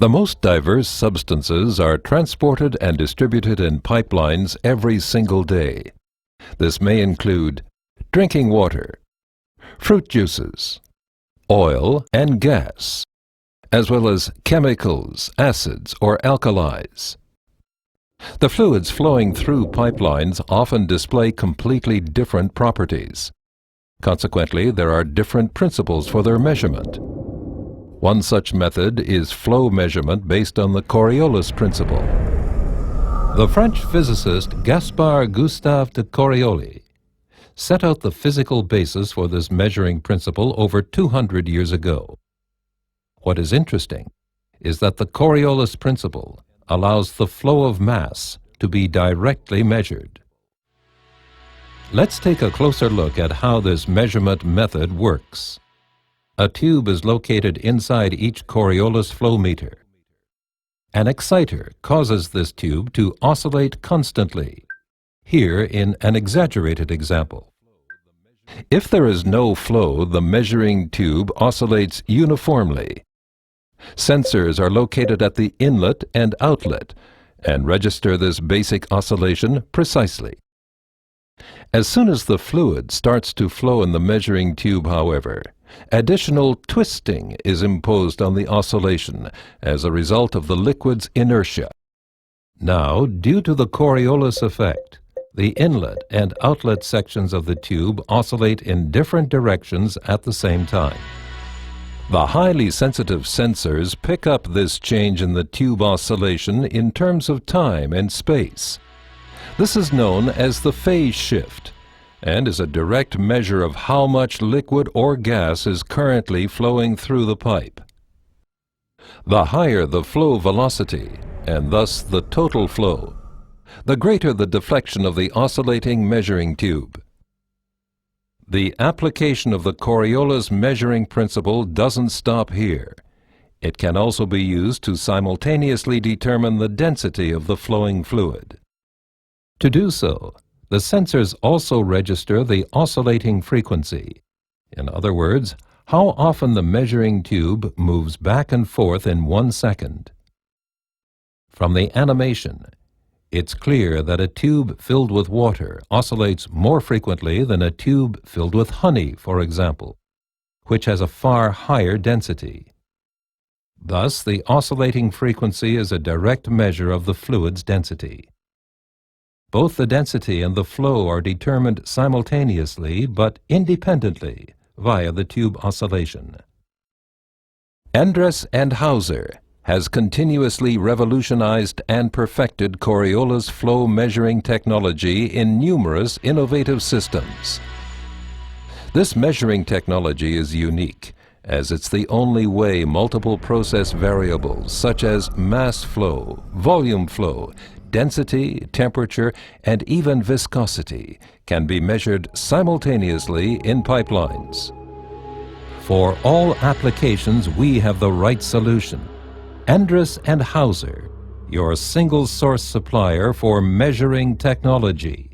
The most diverse substances are transported and distributed in pipelines every single day. This may include drinking water, fruit juices, oil and gas, as well as chemicals, acids, or alkalis. The fluids flowing through pipelines often display completely different properties. Consequently, there are different principles for their measurement. One such method is flow measurement based on the Coriolis principle. The French physicist Gaspard Gustave de Coriolis set out the physical basis for this measuring principle over 200 years ago. What is interesting is that the Coriolis principle allows the flow of mass to be directly measured. Let's take a closer look at how this measurement method works. A tube is located inside each Coriolis flow meter. An exciter causes this tube to oscillate constantly, here in an exaggerated example. If there is no flow, the measuring tube oscillates uniformly. Sensors are located at the inlet and outlet and register this basic oscillation precisely. As soon as the fluid starts to flow in the measuring tube, however, additional twisting is imposed on the oscillation as a result of the liquid's inertia. Now, due to the Coriolis effect, the inlet and outlet sections of the tube oscillate in different directions at the same time. The highly sensitive sensors pick up this change in the tube oscillation in terms of time and space. This is known as the phase shift and is a direct measure of how much liquid or gas is currently flowing through the pipe. The higher the flow velocity, and thus the total flow, the greater the deflection of the oscillating measuring tube. The application of the Coriolis measuring principle doesn't stop here. It can also be used to simultaneously determine the density of the flowing fluid. To do so, the sensors also register the oscillating frequency. In other words, how often the measuring tube moves back and forth in 1 second. From the animation, it's clear that a tube filled with water oscillates more frequently than a tube filled with honey, for example, which has a far higher density. Thus, the oscillating frequency is a direct measure of the fluid's density. Both the density and the flow are determined simultaneously but independently via the tube oscillation. Endress and Hauser has continuously revolutionized and perfected Coriolis flow measuring technology in numerous innovative systems. This measuring technology is unique, as it's the only way multiple process variables such as mass flow, volume flow, density, temperature, and even viscosity can be measured simultaneously in pipelines. For all applications, we have the right solution. Endress and Hauser, your single source supplier for measuring technology.